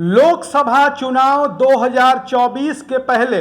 लोकसभा चुनाव 2024 के पहले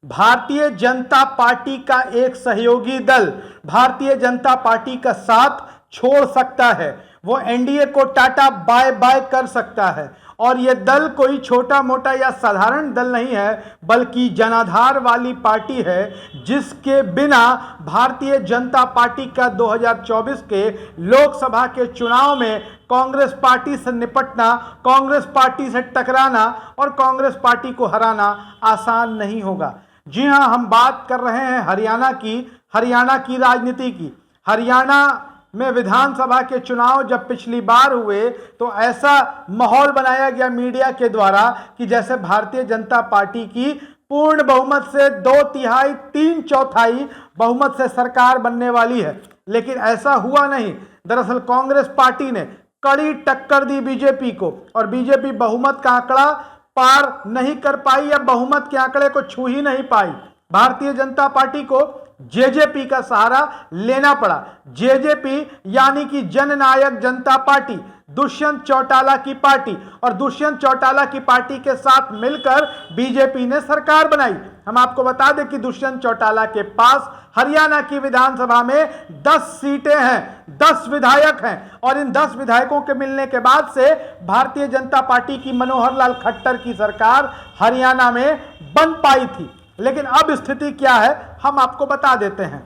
भारतीय जनता पार्टी का एक सहयोगी दल भारतीय जनता पार्टी का साथ छोड़ सकता है। वो एनडीए को टाटा बाय बाय कर सकता है। और यह दल कोई छोटा मोटा या साधारण दल नहीं है, बल्कि जनाधार वाली पार्टी है, जिसके बिना भारतीय जनता पार्टी का 2024 के लोकसभा के चुनाव में कांग्रेस पार्टी से निपटना, कांग्रेस पार्टी से टकराना और कांग्रेस पार्टी को हराना आसान नहीं होगा। जी हां, हम बात कर रहे हैं हरियाणा की राजनीति की। हरियाणा में विधानसभा के चुनाव जब पिछली बार हुए तो ऐसा माहौल बनाया गया मीडिया के द्वारा कि जैसे भारतीय जनता पार्टी की पूर्ण बहुमत से 2/3 3/4 बहुमत से सरकार बनने वाली है, लेकिन ऐसा हुआ नहीं। दरअसल कांग्रेस पार्टी ने कड़ी टक्कर दी बीजेपी को और बीजेपी बहुमत का आंकड़ा पार नहीं कर पाई या बहुमत के आंकड़े को छू ही नहीं पाई। भारतीय जनता पार्टी को जेजेपी का सहारा लेना पड़ा। जेजेपी यानी कि जननायक जनता पार्टी, दुष्यंत चौटाला की पार्टी, और दुष्यंत चौटाला की पार्टी के साथ मिलकर बीजेपी ने सरकार बनाई। हम आपको बता दें कि दुष्यंत चौटाला के पास हरियाणा की विधानसभा में 10 सीटें हैं, 10 विधायक हैं, और इन 10 विधायकों के मिलने के बाद से भारतीय जनता पार्टी की मनोहर लाल खट्टर की सरकार हरियाणा में बन पाई थी। लेकिन अब स्थिति क्या है हम आपको बता देते हैं।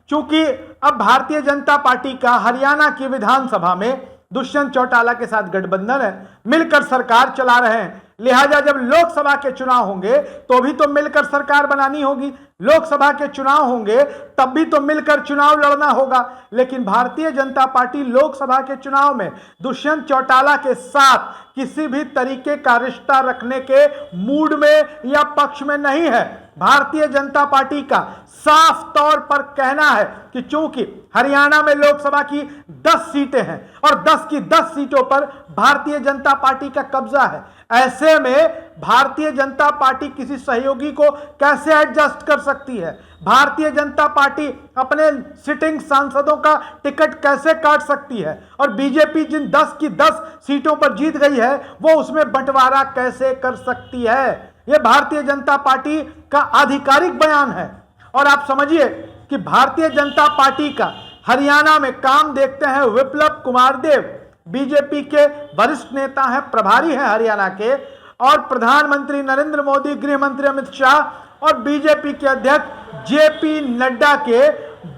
क्योंकि अब भारतीय जनता पार्टी का हरियाणा की विधानसभा में दुष्यंत चौटाला के साथ गठबंधन है, मिलकर सरकार चला रहे हैं। लिहाजा जब लोकसभा के चुनाव होंगे तो भी तो मिलकर सरकार बनानी होगी, लोकसभा के चुनाव होंगे तब भी तो मिलकर चुनाव लड़ना होगा। लेकिन भारतीय जनता पार्टी लोकसभा के चुनाव में दुष्यंत चौटाला के साथ किसी भी तरीके का रिश्ता रखने के मूड में या पक्ष में नहीं है। भारतीय जनता पार्टी का साफ तौर पर कहना है कि चूंकि हरियाणा में लोकसभा की 10 सीटें हैं और 10 की 10 सीटों पर भारतीय जनता पार्टी का कब्जा है, ऐसे में भारतीय जनता पार्टी किसी सहयोगी को कैसे एडजस्ट कर सकती है? भारतीय जनता पार्टी अपने सिटिंग सांसदों का टिकट कैसे काट सकती है? और बीजेपी जिन 10 की 10 सीटों पर जीत गई है वो उसमें बंटवारा कैसे कर सकती है? यह भारतीय जनता पार्टी का आधिकारिक बयान है। और आप समझिए कि भारतीय जनता पार्टी का हरियाणा में काम देखते हैं विप्लव कुमार देव, बीजेपी के वरिष्ठ नेता हैं, प्रभारी हैं हरियाणा के, और प्रधानमंत्री नरेंद्र मोदी, गृह मंत्री अमित शाह और बीजेपी के अध्यक्ष जेपी नड्डा के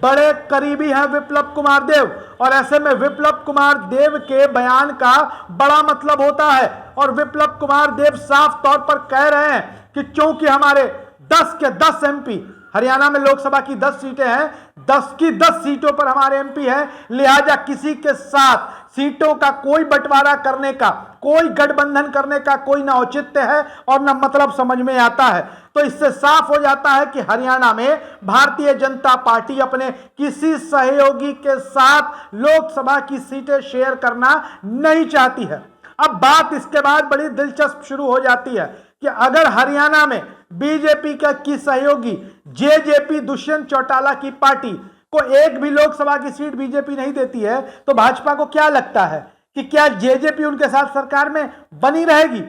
बड़े करीबी हैं विप्लव कुमार देव। और ऐसे में विप्लव कुमार देव के बयान का बड़ा मतलब होता है। और विप्लव कुमार देव साफ तौर पर कह रहे हैं कि चूंकि हमारे 10 के 10 एमपी, हरियाणा में लोकसभा की 10 सीटें हैं, 10 की 10 सीटों पर हमारे एमपी हैं, लिहाजा किसी के साथ सीटों का कोई बंटवारा करने का, कोई गठबंधन करने का कोई ना औचित्य है और ना मतलब समझ में आता है। तो इससे साफ हो जाता है कि हरियाणा में भारतीय जनता पार्टी अपने किसी सहयोगी के साथ लोकसभा की सीटें शेयर करना नहीं चाहती है। अब बात इसके बाद बड़ी दिलचस्प शुरू हो जाती है कि अगर हरियाणा में बीजेपी का की सहयोगी जेजेपी दुष्यंत चौटाला की पार्टी को एक भी लोकसभा की सीट बीजेपी नहीं देती है तो भाजपा को क्या लगता है कि क्या जेजेपी उनके साथ सरकार में बनी रहेगी?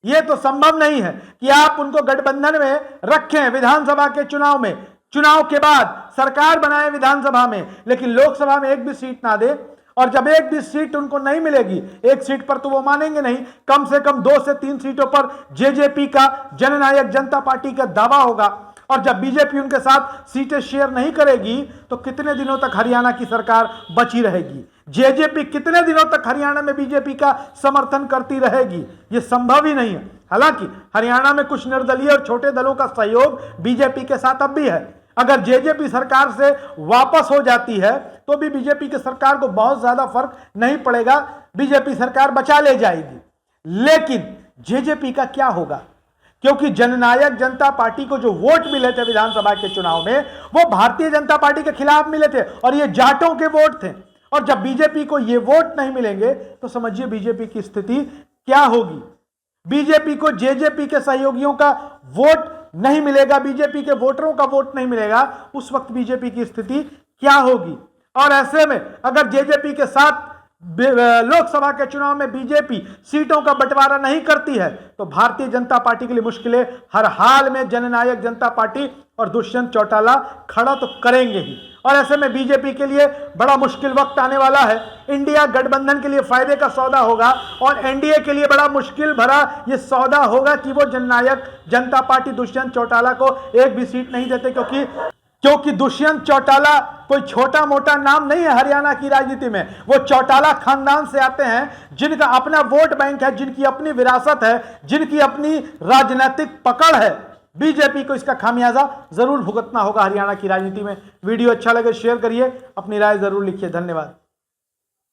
यह तो संभव नहीं है कि आप उनको गठबंधन में रखें विधानसभा के चुनाव में, चुनाव के बाद सरकार बनाए विधानसभा में, लेकिन लोकसभा में एक भी सीट ना दे। और जब एक भी सीट उनको नहीं मिलेगी, एक सीट पर तो वो मानेंगे नहीं, कम से कम 2 से 3 सीटों पर जेजेपी का, जननायक जनता पार्टी का दावा होगा। और जब बीजेपी उनके साथ सीटें शेयर नहीं करेगी तो कितने दिनों तक हरियाणा की सरकार बची रहेगी? जेजेपी कितने दिनों तक हरियाणा में बीजेपी का समर्थन करती रहेगी? ये संभव ही नहीं है। हालांकि हरियाणा में कुछ निर्दलीय और छोटे दलों का सहयोग बीजेपी के साथ अब भी है। अगर जेजेपी सरकार से वापस हो जाती है तो भी बीजेपी की सरकार को बहुत ज्यादा फर्क नहीं पड़ेगा, बीजेपी सरकार बचा ले जाएगी। लेकिन जेजेपी का क्या होगा? क्योंकि जननायक जनता पार्टी को जो वोट मिले थे विधानसभा के चुनाव में वो भारतीय जनता पार्टी के खिलाफ मिले थे और ये जाटों के वोट थे। और जब बीजेपी को ये वोट नहीं मिलेंगे तो समझिए बीजेपी की स्थिति क्या होगी। बीजेपी को जेजेपी के सहयोगियों का वोट नहीं मिलेगा, बीजेपी के वोटरों का वोट नहीं मिलेगा, उस वक्त बीजेपी की स्थिति क्या होगी? और ऐसे में अगर जेजेपी के साथ लोकसभा के चुनाव में बीजेपी सीटों का बंटवारा नहीं करती है तो भारतीय जनता पार्टी के लिए मुश्किलें हर हाल में जननायक जनता पार्टी और दुष्यंत चौटाला खड़ा तो करेंगे ही। और ऐसे में बीजेपी के लिए बड़ा मुश्किल वक्त आने वाला है। इंडिया गठबंधन के लिए फायदे का सौदा होगा और एनडीए के लिए बड़ा मुश्किल भरा यह सौदा होगा कि वो जननायक जनता पार्टी दुष्यंत चौटाला को एक भी सीट नहीं देते, क्योंकि दुष्यंत चौटाला कोई छोटा मोटा नाम नहीं है हरियाणा की राजनीति में। वो चौटाला खानदान से आते हैं जिनका अपना वोट बैंक है, जिनकी अपनी विरासत है, जिनकी अपनी राजनीतिक पकड़ है। बीजेपी को इसका खामियाजा जरूर भुगतना होगा हरियाणा की राजनीति में। वीडियो अच्छा लगे शेयर करिए, अपनी राय जरूर लिखिए। धन्यवाद।